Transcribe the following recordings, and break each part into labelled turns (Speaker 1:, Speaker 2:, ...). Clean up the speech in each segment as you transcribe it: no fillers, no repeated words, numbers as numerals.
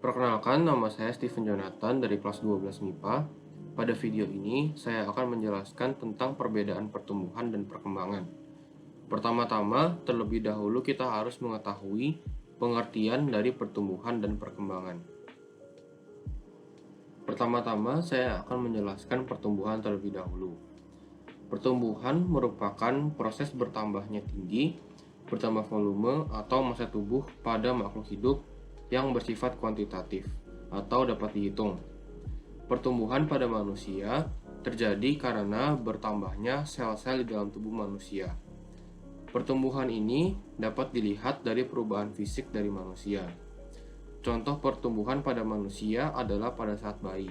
Speaker 1: Perkenalkan, nama saya Steven Jonathan dari kelas 12 MIPA. Pada video ini, saya akan menjelaskan tentang perbedaan pertumbuhan dan perkembangan. Pertama-tama, terlebih dahulu kita harus mengetahui pengertian dari pertumbuhan dan perkembangan. Pertama-tama, saya akan menjelaskan pertumbuhan terlebih dahulu. Pertumbuhan merupakan proses bertambahnya tinggi, bertambah volume, atau massa tubuh pada makhluk hidup yang bersifat kuantitatif atau dapat dihitung. Pertumbuhan pada manusia terjadi karena bertambahnya sel-sel di dalam tubuh manusia. Pertumbuhan ini dapat dilihat dari perubahan fisik dari manusia. Contoh pertumbuhan pada manusia adalah pada saat bayi.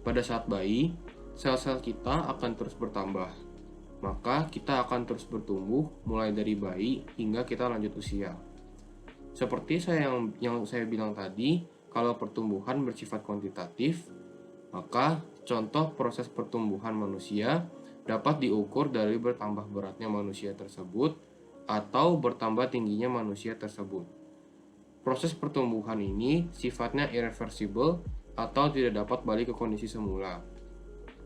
Speaker 1: Pada saat bayi, sel-sel kita akan terus bertambah. Maka kita akan terus bertumbuh mulai dari bayi hingga kita lanjut usia. Seperti yang saya bilang tadi, kalau pertumbuhan bersifat kuantitatif, maka contoh proses pertumbuhan manusia dapat diukur dari bertambah beratnya manusia tersebut atau bertambah tingginya manusia tersebut. Proses pertumbuhan ini sifatnya irreversible atau tidak dapat balik ke kondisi semula.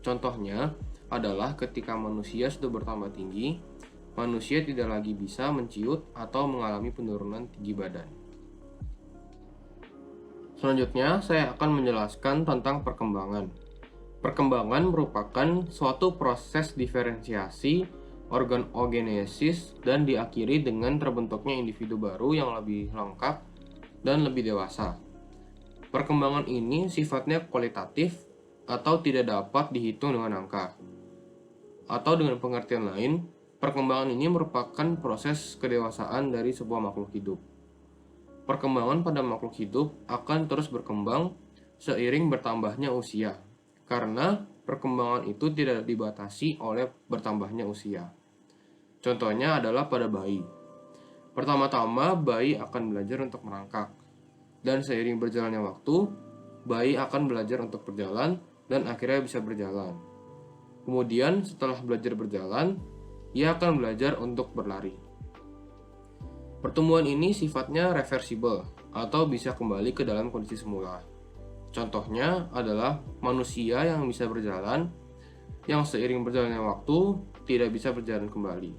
Speaker 1: Contohnya adalah ketika manusia sudah bertambah tinggi, manusia tidak lagi bisa menciut atau mengalami penurunan tinggi badan. Selanjutnya, saya akan menjelaskan tentang perkembangan. Perkembangan merupakan suatu proses diferensiasi organogenesis dan diakhiri dengan terbentuknya individu baru yang lebih lengkap dan lebih dewasa. Perkembangan ini sifatnya kualitatif atau tidak dapat dihitung dengan angka. Atau dengan pengertian lain, perkembangan ini merupakan proses kedewasaan dari sebuah makhluk hidup. Perkembangan pada makhluk hidup akan terus berkembang seiring bertambahnya usia, karena perkembangan itu tidak dibatasi oleh bertambahnya usia. Contohnya adalah pada bayi. Pertama-tama, bayi akan belajar untuk merangkak, dan seiring berjalannya waktu, bayi akan belajar untuk berjalan dan akhirnya bisa berjalan. Kemudian setelah belajar berjalan, ia akan belajar untuk berlari. Pertumbuhan ini sifatnya reversible atau bisa kembali ke dalam kondisi semula. Contohnya adalah manusia yang bisa berjalan, yang seiring berjalannya waktu tidak bisa berjalan kembali.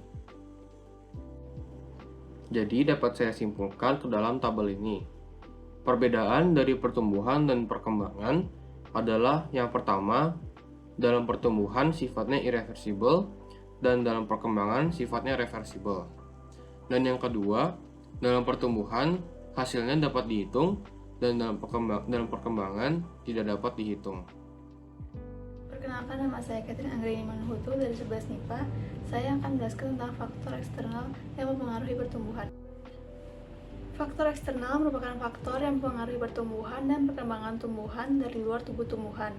Speaker 1: Jadi dapat saya simpulkan ke dalam tabel ini. Perbedaan dari pertumbuhan dan perkembangan adalah yang pertama, dalam pertumbuhan sifatnya irreversible dan dalam perkembangan sifatnya reversible. Dan yang kedua, dalam pertumbuhan hasilnya dapat dihitung dan dalam perkembangan tidak dapat dihitung.
Speaker 2: Perkenalkan, nama saya Catherine Anggreni Manhutu dari 11 MIPA. Saya akan menjelaskan tentang faktor eksternal yang mempengaruhi pertumbuhan. Faktor eksternal merupakan faktor yang mempengaruhi pertumbuhan dan perkembangan tumbuhan dari luar tubuh tumbuhan.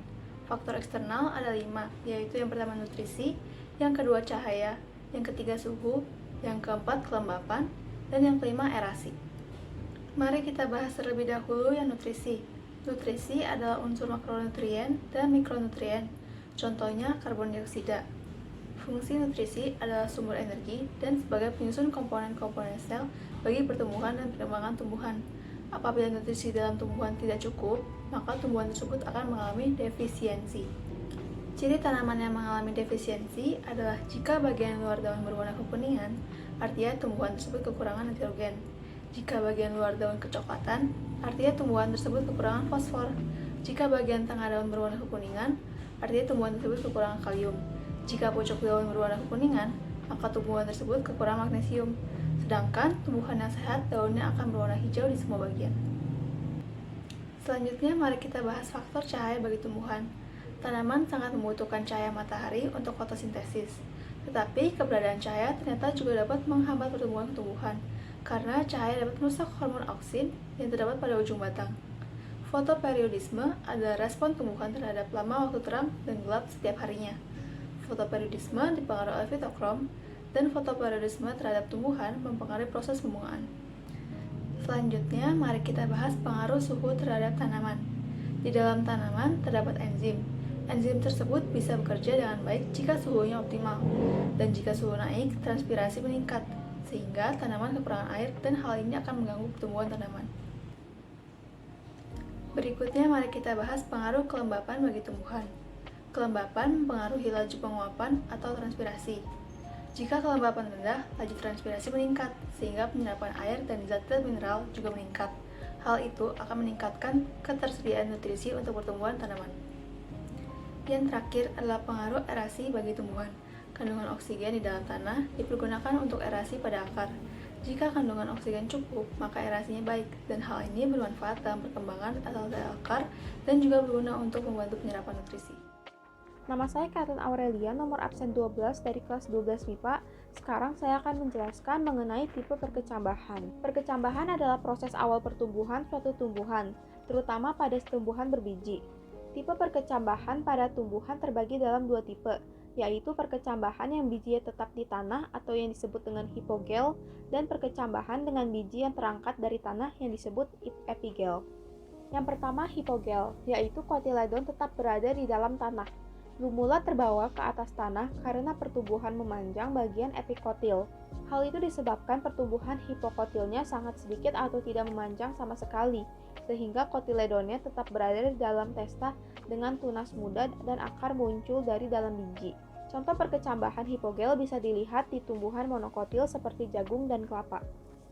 Speaker 2: Faktor eksternal ada 5, yaitu yang pertama nutrisi, yang kedua cahaya, yang ketiga suhu, yang keempat kelembapan, dan yang kelima erasi. Mari kita bahas terlebih dahulu yang nutrisi. Nutrisi adalah unsur makronutrien dan mikronutrien, contohnya karbon dioksida. Fungsi nutrisi adalah sumber energi dan sebagai penyusun komponen-komponen sel bagi pertumbuhan dan perkembangan tumbuhan. Apabila nutrisi dalam tumbuhan tidak cukup, maka tumbuhan tersebut akan mengalami defisiensi. Ciri tanaman yang mengalami defisiensi adalah jika bagian luar daun berwarna kekuningan, artinya tumbuhan tersebut kekurangan nitrogen. Jika bagian luar daun kecoklatan, artinya tumbuhan tersebut kekurangan fosfor. Jika bagian tengah daun berwarna kekuningan, artinya tumbuhan tersebut kekurangan kalium. Jika pucuk daun berwarna kekuningan, maka tumbuhan tersebut kekurangan magnesium. Sedangkan tumbuhan yang sehat daunnya akan berwarna hijau di semua bagian. Selanjutnya, mari kita bahas faktor cahaya bagi tumbuhan. Tanaman sangat membutuhkan cahaya matahari untuk fotosintesis. Tetapi keberadaan cahaya ternyata juga dapat menghambat pertumbuhan tumbuhan, karena cahaya dapat merusak hormon auksin yang terdapat pada ujung batang. Fotoperiodisme adalah respon tumbuhan terhadap lama waktu terang dan gelap setiap harinya. Fotoperiodisme dipengaruhi oleh fitokrom, dan fotoperiodisme terhadap tumbuhan mempengaruhi proses pembungaan. Selanjutnya, mari kita bahas pengaruh suhu terhadap tanaman. Di dalam tanaman terdapat enzim. Enzim tersebut bisa bekerja dengan baik jika suhunya optimal, dan jika suhu naik, transpirasi meningkat, sehingga tanaman kekurangan air dan hal ini akan mengganggu pertumbuhan tanaman. Berikutnya mari kita bahas pengaruh kelembapan bagi tumbuhan. Kelembapan mempengaruhi laju penguapan atau transpirasi. Jika kelembapan rendah, laju transpirasi meningkat, sehingga penyerapan air dan zat-zat mineral juga meningkat. Hal itu akan meningkatkan ketersediaan nutrisi untuk pertumbuhan tanaman. Yang terakhir adalah pengaruh erasi bagi tumbuhan. Kandungan oksigen di dalam tanah dipergunakan untuk erasi pada akar. Jika kandungan oksigen cukup, maka erasinya baik, dan hal ini bermanfaat dalam perkembangan asal akar dan juga berguna untuk membantu penyerapan nutrisi.
Speaker 3: Nama saya Karin Aurelia, nomor absen 12 dari kelas 12 MIPA. Sekarang saya akan menjelaskan mengenai tipe perkecambahan. Perkecambahan adalah proses awal pertumbuhan suatu tumbuhan, terutama pada tumbuhan berbiji. Tipe perkecambahan pada tumbuhan terbagi dalam dua tipe, yaitu perkecambahan yang bijinya tetap di tanah atau yang disebut dengan hipogel, dan perkecambahan dengan biji yang terangkat dari tanah yang disebut epigel. Yang pertama hipogel, yaitu kotiledon tetap berada di dalam tanah. Lumula terbawa ke atas tanah karena pertumbuhan memanjang bagian epikotil. Hal itu disebabkan pertumbuhan hipokotilnya sangat sedikit atau tidak memanjang sama sekali, sehingga kotiledonnya tetap berada di dalam testa dengan tunas muda dan akar muncul dari dalam biji. Contoh perkecambahan hipogel bisa dilihat di tumbuhan monokotil seperti jagung dan kelapa.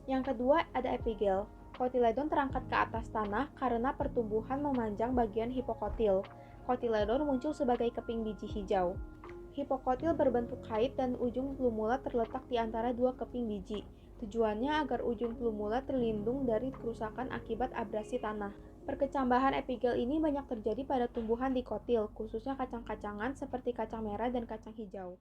Speaker 3: Yang kedua ada epigel. Kotiledon terangkat ke atas tanah karena pertumbuhan memanjang bagian hipokotil. Kotiledon muncul sebagai keping biji hijau. Hipokotil berbentuk kait dan ujung plumula terletak di antara dua keping biji. Tujuannya agar ujung plumula terlindung dari kerusakan akibat abrasi tanah. Perkecambahan epigel ini banyak terjadi pada tumbuhan dikotil, khususnya kacang-kacangan seperti kacang merah dan kacang hijau.